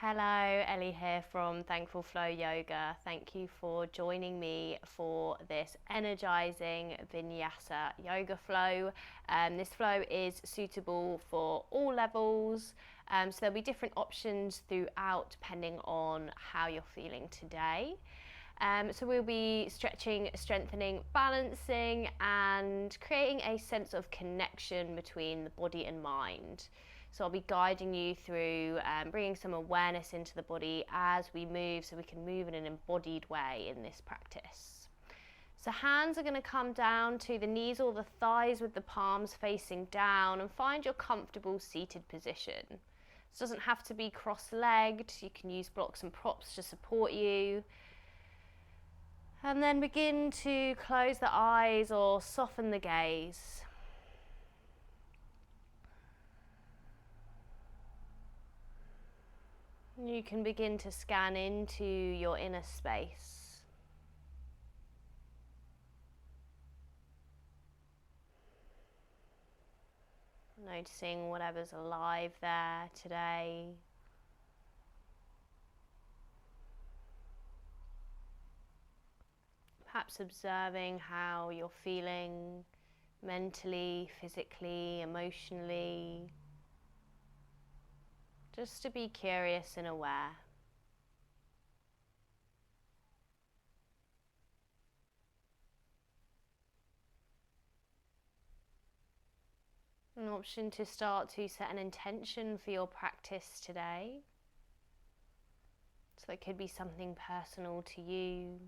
Hello, Elly here from Thankful Flow Yoga. Thank you for joining me for this Energizing Vinyasa Yoga Flow. This flow is suitable for all levels, so there'll be different options throughout depending on how you're feeling today. So we'll be stretching, strengthening, balancing and creating a sense of connection between the body and mind. So I'll be guiding you through bringing some awareness into the body as we move, so we can move in an embodied way in this practice. So hands are going to come down to the knees or the thighs with the palms facing down, and find your comfortable seated position. This doesn't have to be cross-legged. You can use blocks and props to support you. And then begin to close the eyes or soften the gaze. You can begin to scan into your inner space. Noticing whatever's alive there today. Perhaps observing how you're feeling mentally, physically, emotionally. Just to be curious and aware. An option to start to set an intention for your practice today. So it could be something personal to you.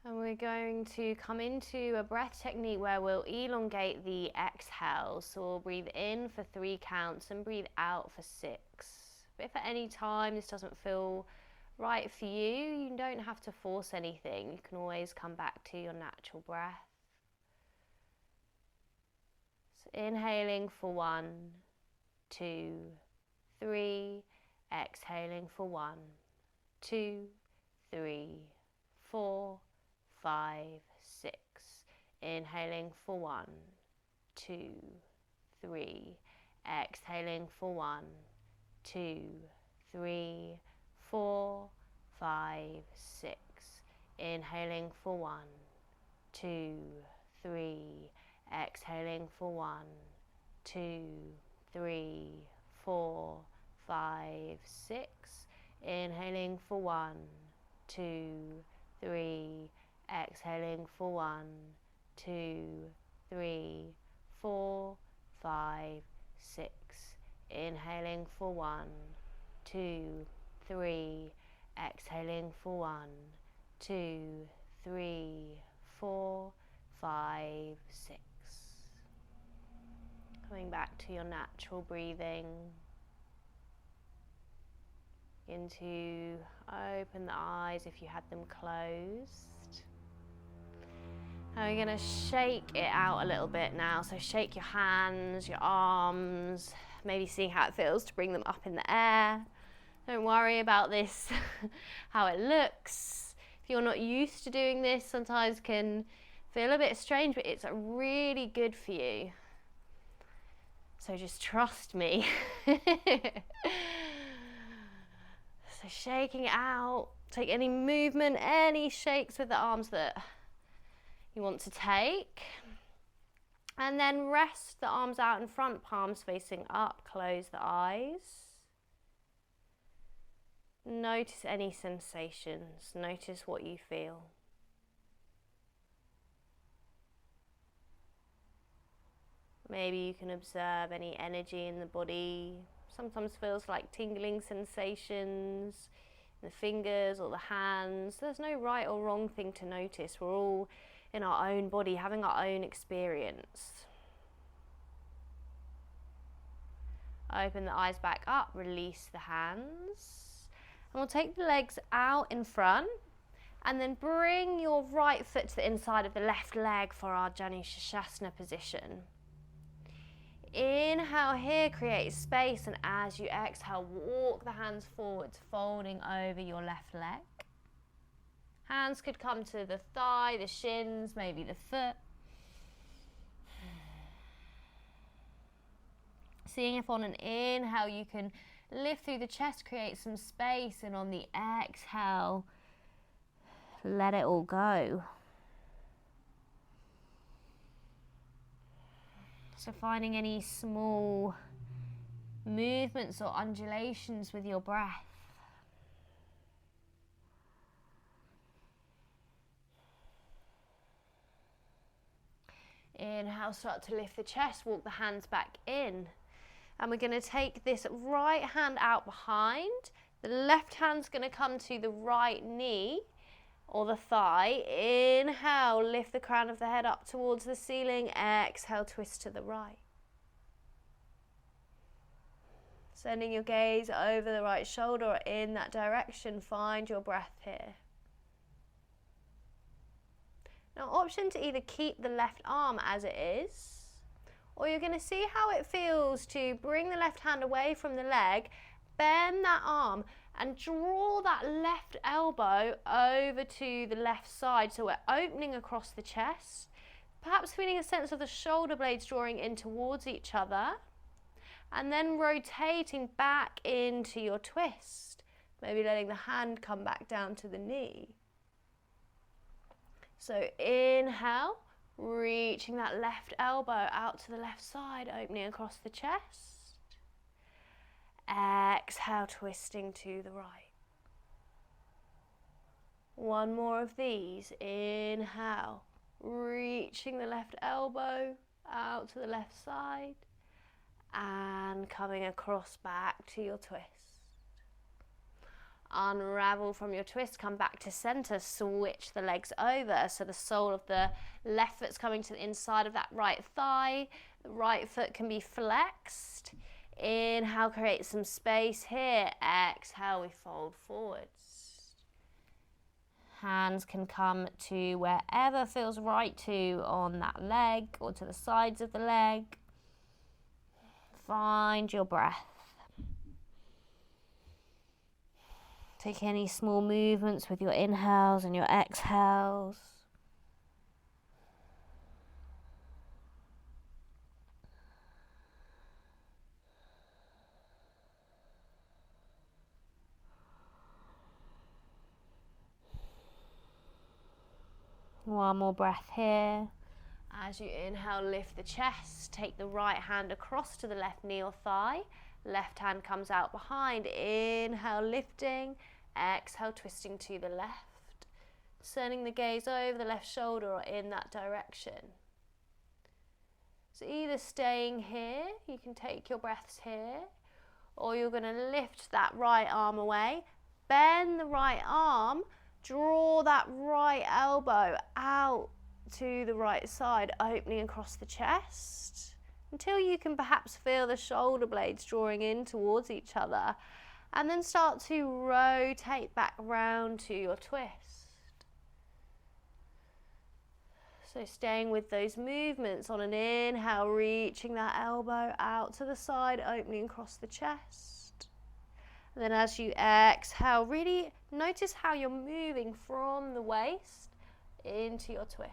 And we're going to come into a breath technique where we'll elongate the exhale. So we'll breathe in for 3 counts and breathe out for 6. But if at any time this doesn't feel right for you, you don't have to force anything. You can always come back to your natural breath. So inhaling for 1, 2, 3. Exhaling for 1, 2, 3, 4, 5, 6. Inhaling for 1, 2, 3. Exhaling for 1, 2, 3, 4, 5, 6. Inhaling for 1, 2, 3. Exhaling for 1, 2, 3, 4, 5, 6. Inhaling for 1, 2, 3. Exhaling for 1, 2, 3, 4, 5, 6. Inhaling for 1, 2, 3. Exhaling for 1, 2, 3, 4, 5, 6. Coming back to your natural breathing. Begin to open the eyes if you had them closed. And we're going to shake it out a little bit now. So shake your hands, your arms, maybe seeing how it feels to bring them up in the air. Don't worry about this, how it looks. If you're not used to doing this, sometimes can feel a bit strange, but it's really good for you. So just trust me. So shaking it out, take any movement, any shakes with the arms that you want to take. And then rest the arms out in front, palms facing up, close the eyes. Notice any sensations, notice what you feel. Maybe you can observe any energy in the body. Sometimes feels like tingling sensations in the fingers or the hands. There's no right or wrong thing to notice. We're all in our own body, having our own experience. Open the eyes back up, release the hands. And we'll take the legs out in front and then bring your right foot to the inside of the left leg for our Janu Shasana position. Inhale here, create space, and as you exhale, walk the hands forwards, folding over your left leg. Hands could come to the thigh, the shins, maybe the foot. Seeing if on an inhale you can lift through the chest, create some space, and on the exhale, let it all go. So finding any small movements or undulations with your breath. Inhale, start to lift the chest, walk the hands back in. And we're going to take this right hand out behind. The left hand's going to come to the right knee or the thigh. Inhale, lift the crown of the head up towards the ceiling. Exhale, twist to the right. Sending your gaze over the right shoulder or in that direction. Find your breath here. Now, option to either keep the left arm as it is, or you're going to see how it feels to bring the left hand away from the leg, bend that arm and draw that left elbow over to the left side. So we're opening across the chest, perhaps feeling a sense of the shoulder blades drawing in towards each other, and then rotating back into your twist, maybe letting the hand come back down to the knee. So inhale, reaching that left elbow out to the left side, opening across the chest. Exhale, twisting to the right. One more of these. Inhale, reaching the left elbow out to the left side and coming across back to your twist. Unravel from your twist, come back to center, switch the legs over. So the sole of the left foot's coming to the inside of that right thigh. The right foot can be flexed. Inhale, create some space here. Exhale, we fold forwards. Hands can come to wherever feels right to on that leg or to the sides of the leg. Find your breath. Take any small movements with your inhales and your exhales. One more breath here. As you inhale, lift the chest. Take the right hand across to the left knee or thigh. Left hand comes out behind. Inhale, lifting. Exhale, twisting to the left. Sending the gaze over the left shoulder or in that direction. So either staying here, you can take your breaths here, or you're going to lift that right arm away. Bend the right arm. Draw that right elbow out to the right side, opening across the chest until you can perhaps feel the shoulder blades drawing in towards each other, and then start to rotate back round to your twist. So staying with those movements on an inhale, reaching that elbow out to the side, opening across the chest. And then as you exhale, really notice how you're moving from the waist into your twist.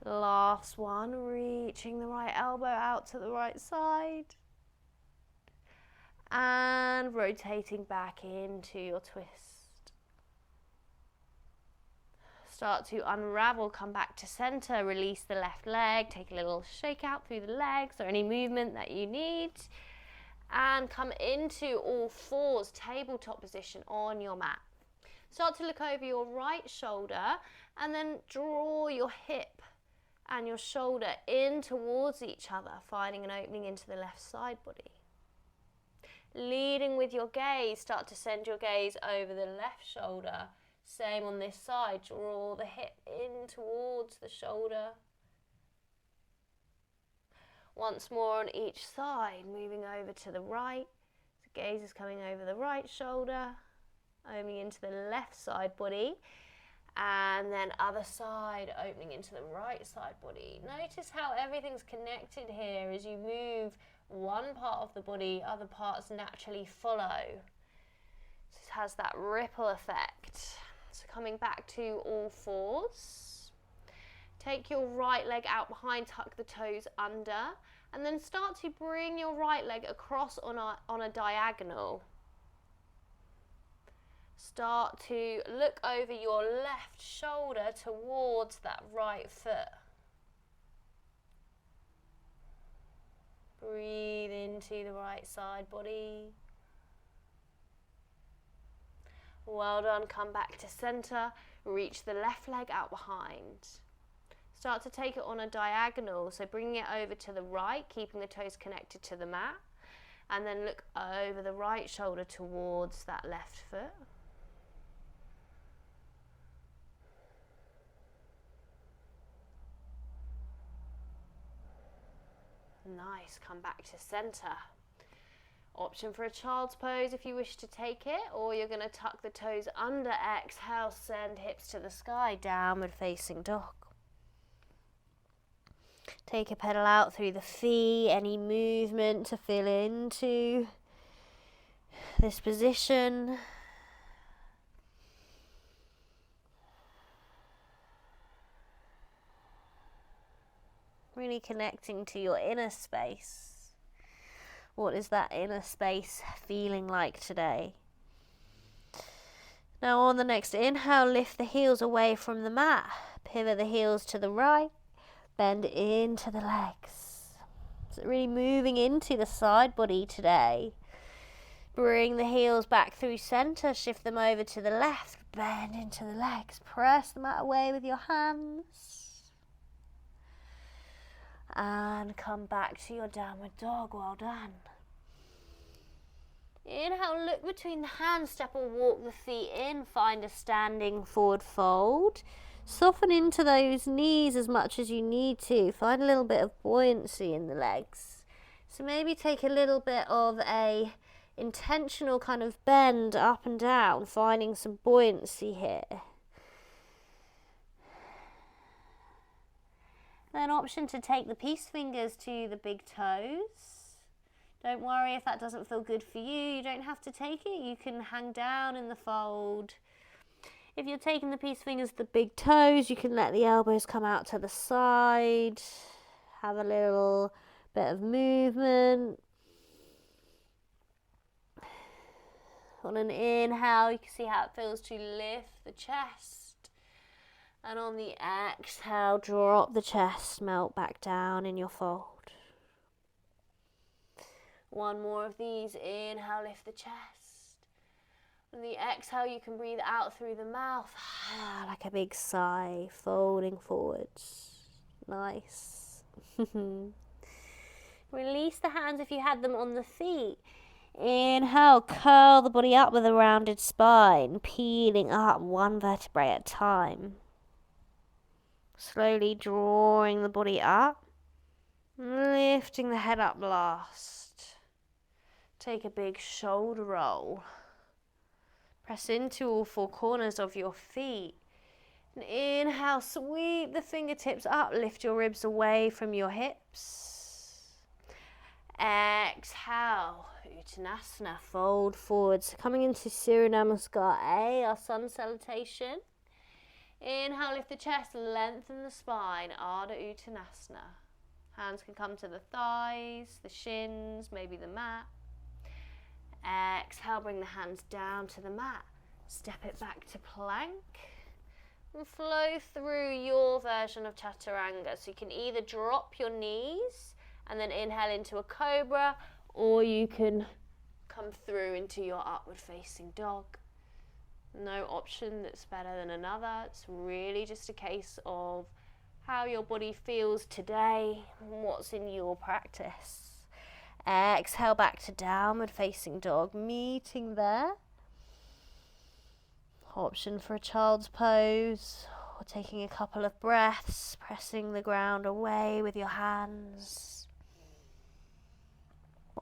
Last one, reaching the right elbow out to the right side. And rotating back into your twist. Start to unravel, come back to center, release the left leg, take a little shake out through the legs or any movement that you need. And come into all fours, tabletop position on your mat. Start to look over your right shoulder and then draw your hip and your shoulder in towards each other, finding an opening into the left side body. Leading with your gaze, start to send your gaze over the left shoulder. Same on this side, draw the hip in towards the shoulder. Once more on each side, moving over to the right. The gaze is coming over the right shoulder, opening into the left side body. And then other side, opening into the right side body. Notice how everything's connected here as you move one part of the body, other parts naturally follow. This has that ripple effect. So coming back to all fours. Take your right leg out behind, tuck the toes under, and then start to bring your right leg across on a diagonal. Start to look over your left shoulder towards that right foot. Breathe into the right side body. Well done, come back to center, reach the left leg out behind. Start to take it on a diagonal, so bringing it over to the right, keeping the toes connected to the mat, and then look over the right shoulder towards that left foot. Nice, come back to center. Option for a child's pose if you wish to take it, or you're going to tuck the toes under, exhale, send hips to the sky, downward facing dog. Take a pedal out through the feet, any movement to feel into this position. Really connecting to your inner space. What is that inner space feeling like today? Now on the next inhale, lift the heels away from the mat. Pivot the heels to the right. Bend into the legs. So really moving into the side body today. Bring the heels back through center. Shift them over to the left. Bend into the legs. Press the mat away with your hands. And come back to your downward dog. Well done. Inhale, look between the hands, step or walk the feet in, find a standing forward fold. Soften into those knees as much as you need to. Find a little bit of buoyancy in the legs. So maybe take a little bit of a intentional kind of bend up and down, finding some buoyancy here. Then option to take the peace fingers to the big toes. Don't worry if that doesn't feel good for you. You don't have to take it. You can hang down in the fold. If you're taking the peace fingers to the big toes, you can let the elbows come out to the side. Have a little bit of movement. On an inhale, you can see how it feels to lift the chest. And on the exhale, drop the chest, melt back down in your fold. One more of these. Inhale, lift the chest. On the exhale, you can breathe out through the mouth, like a big sigh, folding forwards. Nice. Release the hands if you had them on the feet. Inhale, curl the body up with a rounded spine, peeling up one vertebrae at a time. Slowly drawing the body up, lifting the head up last. Take a big shoulder roll. Press into all four corners of your feet. And inhale, sweep the fingertips up, lift your ribs away from your hips. Exhale, Uttanasana, fold forwards. Coming into Surya Namaskar A, our sun salutation. Inhale, lift the chest, lengthen the spine, Ardha Uttanasana. Hands can come to the thighs, the shins, maybe the mat. Exhale, bring the hands down to the mat. Step it back to plank. And flow through your version of Chaturanga. So you can either drop your knees and then inhale into a cobra, or you can come through into your upward facing dog. No option that's better than another. It's really just a case of how your body feels today and what's in your practice. Exhale back to downward facing dog, meeting there. Option for a child's pose, or taking a couple of breaths, pressing the ground away with your hands.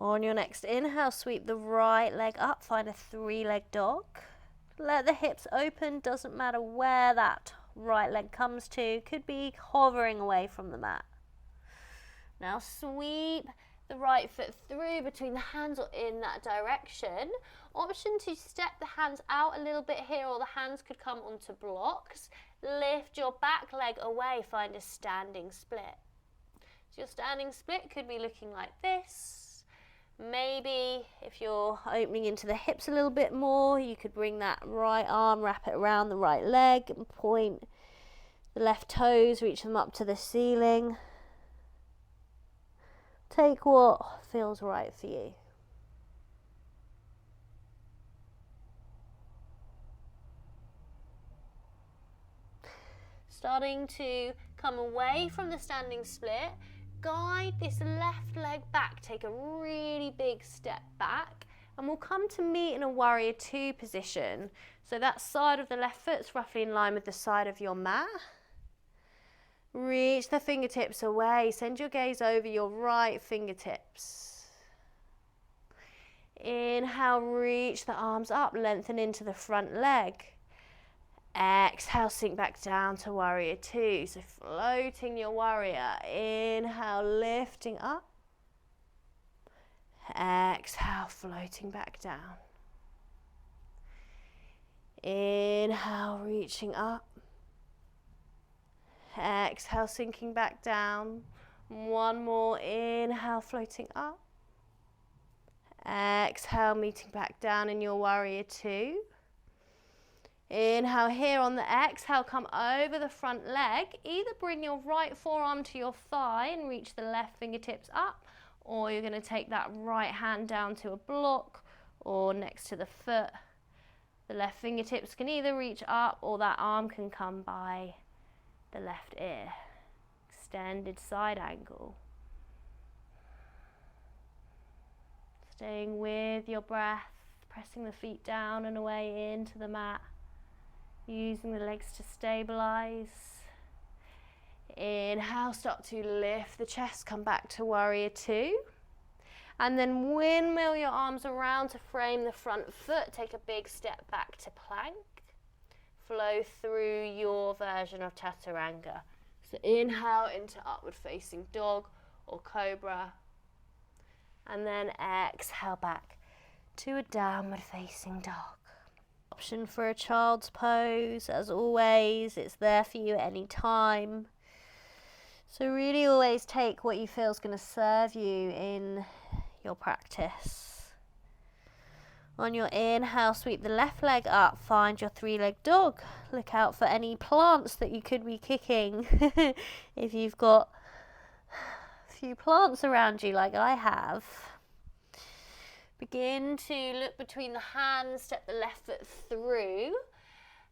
On your next inhale, sweep the right leg up, find a three-leg dog. Let the hips open, doesn't matter where that right leg comes to, could be hovering away from the mat. Now sweep the right foot through between the hands or in that direction. Option to step the hands out a little bit here, or the hands could come onto blocks. Lift your back leg away, find a standing split. So your standing split could be looking like this. Maybe if you're opening into the hips a little bit more, you could bring that right arm, wrap it around the right leg and point the left toes, reach them up to the ceiling. Take what feels right for you. Starting to come away from the standing split, guide this left leg back, take a really big step back, and we'll come to meet in a warrior two position. So that side of the left foot's roughly in line with the side of your mat. Reach the fingertips away, send your gaze over your right fingertips. Inhale, reach the arms up, lengthen into the front leg. Exhale, sink back down to warrior two. So floating your warrior. Inhale, lifting up. Exhale, floating back down. Inhale, reaching up. Exhale, sinking back down. One more. Inhale, floating up. Exhale, meeting back down in your warrior two. Inhale here. On the exhale, come over the front leg. Either bring your right forearm to your thigh and reach the left fingertips up, or you're going to take that right hand down to a block or next to the foot. The left fingertips can either reach up or that arm can come by the left ear. Extended side angle. Staying with your breath, pressing the feet down and away into the mat. Using the legs to stabilize. Inhale, start to lift the chest, come back to warrior two. And then windmill your arms around to frame the front foot. Take a big step back to plank. Flow through your version of chaturanga. So inhale into upward facing dog or cobra. And then exhale back to a downward facing dog. Option for a child's pose, as always, it's there for you at any time. So really always take what you feel is going to serve you in your practice. On your inhale, sweep the left leg up, find your three-legged dog. Look out for any plants that you could be kicking. If you've got a few plants around you like I have. Begin to look between the hands, step the left foot through.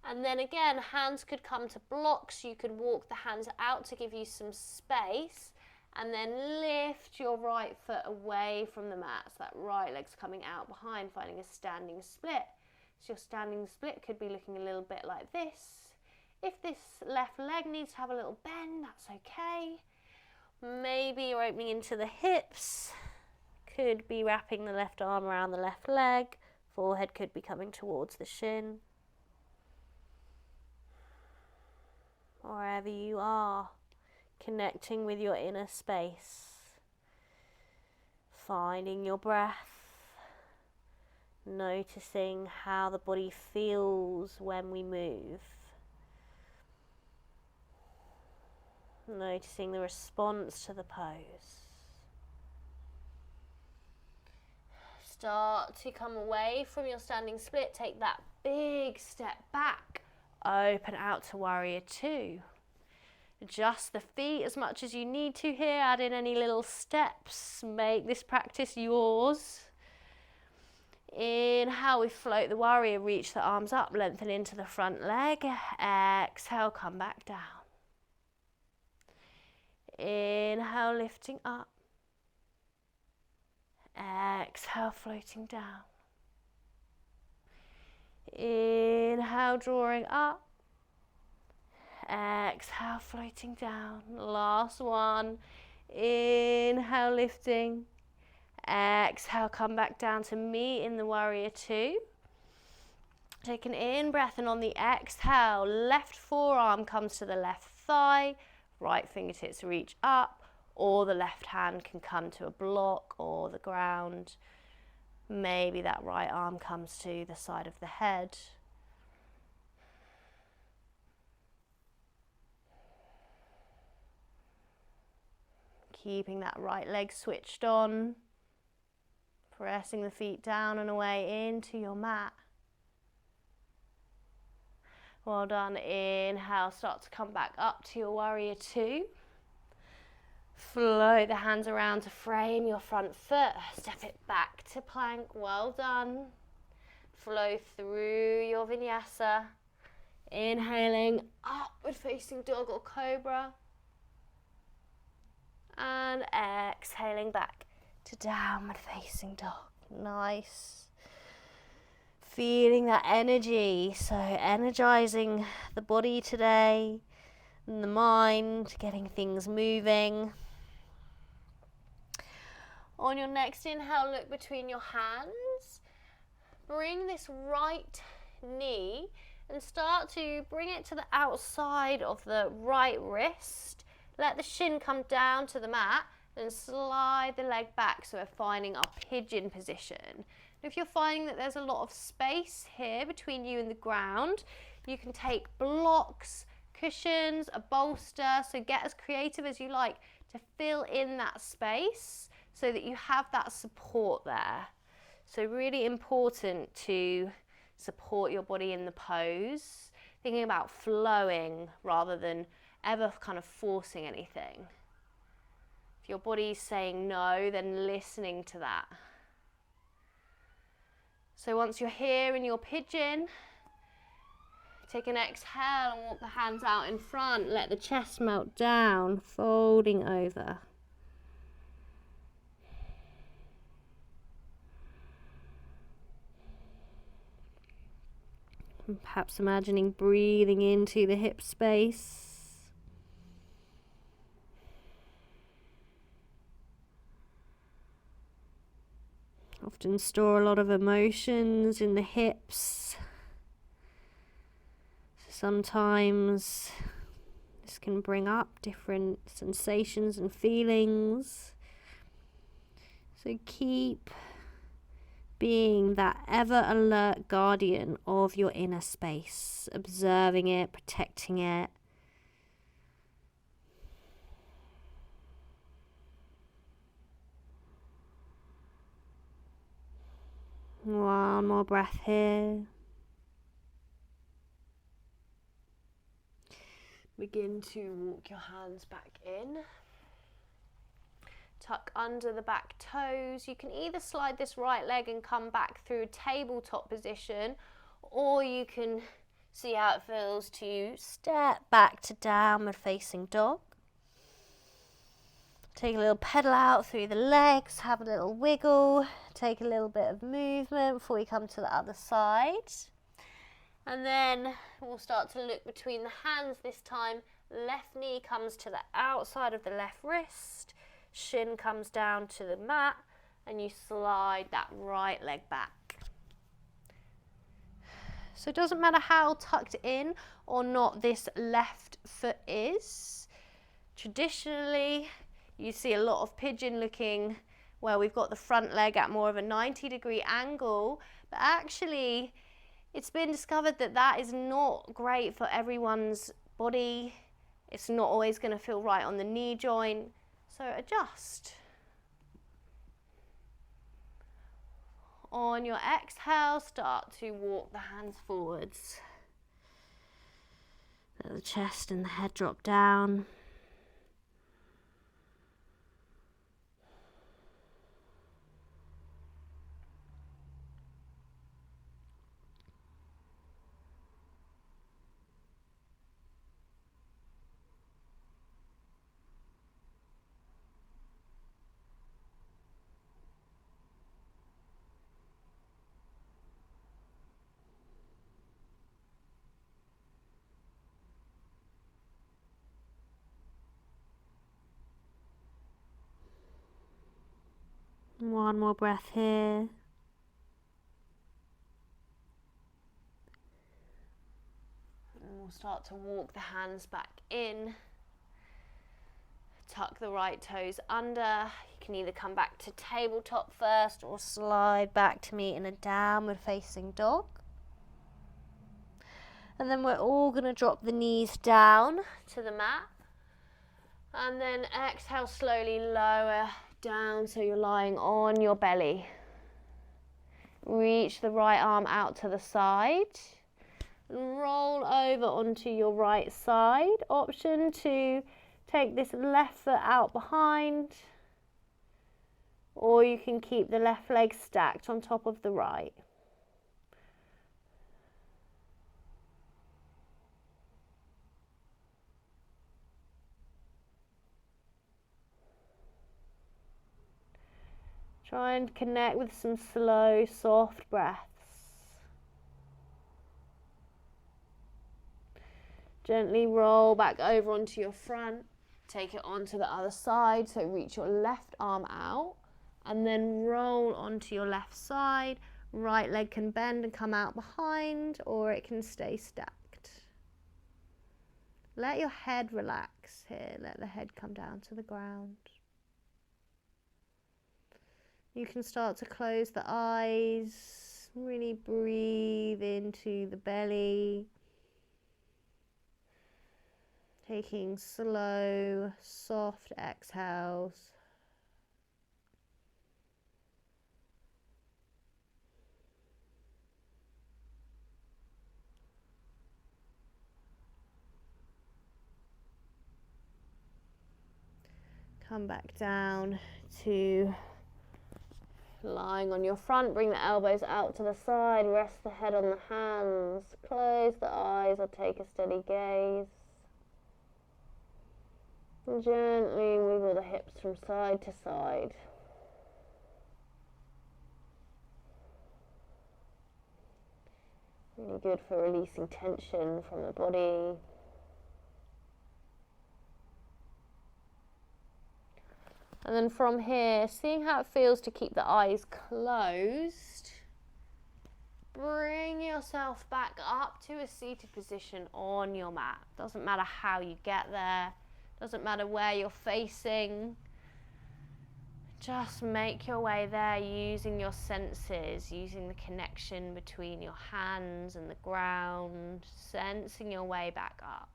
And then again, hands could come to blocks. You could walk the hands out to give you some space. And then lift your right foot away from the mat. So that right leg's coming out behind, finding a standing split. So your standing split could be looking a little bit like this. If this left leg needs to have a little bend, that's okay. Maybe you're opening into the hips. Could be wrapping the left arm around the left leg. Forehead could be coming towards the shin. Wherever you are, connecting with your inner space. Finding your breath. Noticing how the body feels when we move. Noticing the response to the pose. Start to come away from your standing split. Take that big step back. Open out to warrior two. Adjust the feet as much as you need to here. Add in any little steps. Make this practice yours. Inhale, we float the warrior. Reach the arms up. Lengthen into the front leg. Exhale, come back down. Inhale, lifting up. Exhale, floating down. Inhale, drawing up. Exhale, floating down. Last one. Inhale, lifting. Exhale, come back down to meet in the warrior two. Take an in breath, and on the exhale, left forearm comes to the left thigh. Right fingertips reach up, or the left hand can come to a block or the ground. Maybe that right arm comes to the side of the head. Keeping that right leg switched on, pressing the feet down and away into your mat. Well done. Inhale, start to come back up to your warrior two. Float the hands around to frame your front foot. Step it back to plank. Well done. Flow through your vinyasa. Inhaling, upward facing dog or cobra. And exhaling back to downward facing dog. Nice. Feeling that energy. So energizing the body today and the mind, getting things moving. On your next inhale, look between your hands. Bring this right knee and start to bring it to the outside of the right wrist. Let the shin come down to the mat and slide the leg back, so we're finding our pigeon position. If you're finding that there's a lot of space here between you and the ground, you can take blocks, cushions, a bolster, so get as creative as you like to fill in that space so that you have that support there. So really important to support your body in the pose, thinking about flowing rather than ever kind of forcing anything. If your body's saying no, then listening to that. So once you're here in your pigeon, take an exhale and walk the hands out in front. Let the chest melt down, folding over. And perhaps imagining breathing into the hip space. Often store a lot of emotions in the hips. Sometimes this can bring up different sensations and feelings. So keep being that ever alert guardian of your inner space, observing it, protecting it. One more breath here. Begin to walk your hands back in. Tuck under the back toes. You can either slide this right leg and come back through tabletop position, or you can see how it feels to step back to downward facing dog. Take a little pedal out through the legs, have a little wiggle, take a little bit of movement before we come to the other side. And then we'll start to look between the hands this time. Left knee comes to the outside of the left wrist, shin comes down to the mat, and you slide that right leg back. So it doesn't matter how tucked in or not this left foot is. Traditionally, you see a lot of pigeon looking where we've got the front leg at more of a 90-degree angle, but actually it's been discovered that that is not great for everyone's body. It's not always going to feel right on the knee joint, so adjust. On your exhale, start to walk the hands forwards. Let the chest and the head drop down. One more breath here. And we'll start to walk the hands back in. tuck the right toes under. You can either come back to tabletop first or slide back to me in a downward facing dog. And then we're all going to drop the knees down to the mat. And then exhale, slowly lower down so you're lying on your belly. Reach the right arm out to the side. And roll over onto your right side. Option to take this left foot out behind. Or you can keep the left leg stacked on top of the right. Try and connect with some slow, soft breaths. Gently roll back over onto your front. Take it onto the other side. So reach your left arm out and then roll onto your left side. Right leg can bend and come out behind, or it can stay stacked. Let your head relax here. Let the head come down to the ground. You can start to close the eyes, really breathe into the belly, taking slow, soft exhales. Come back down to lying on your front. Bring the elbows out to the side. Rest the head on the hands. Close the eyes or take a steady gaze. And gently wiggle the hips from side to side. Really good for releasing tension from the body. And then from here, seeing how it feels to keep the eyes closed, bring yourself back up to a seated position on your mat. Doesn't matter how you get there, doesn't matter where you're facing. Just make your way there using your senses, using the connection between your hands and the ground, sensing your way back up.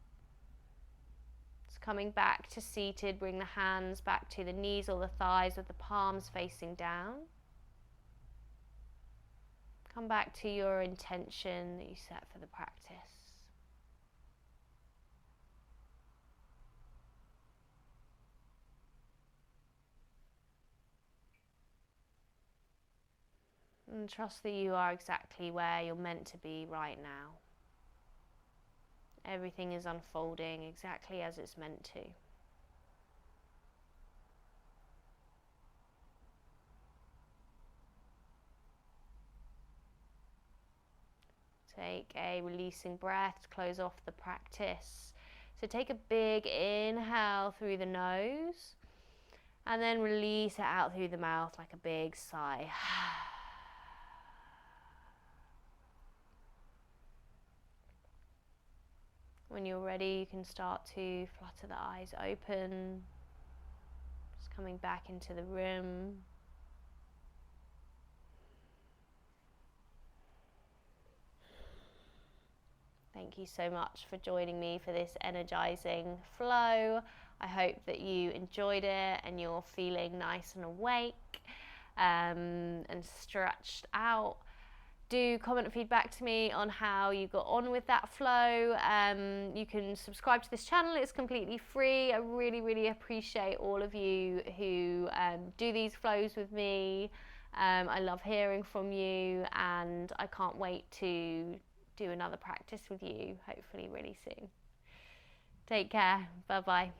Coming back to seated, bring the hands back to the knees or the thighs with the palms facing down. Come back to your intention that you set for the practice. And trust that you are exactly where you're meant to be right now. Everything is unfolding exactly as it's meant to. Take a releasing breath to close off the practice. So take a big inhale through the nose and then release it out through the mouth like a big sigh. When you're ready, you can start to flutter the eyes open, just coming back into the room. Thank you so much for joining me for this energizing flow. I hope that you enjoyed it and you're feeling nice and awake and stretched out. Do comment and feedback to me on how you got on with that flow. You can subscribe to this channel, it's completely free. I really appreciate all of you who do these flows with me. I love hearing from you and I can't wait to do another practice with you, hopefully really soon. Take care, bye bye.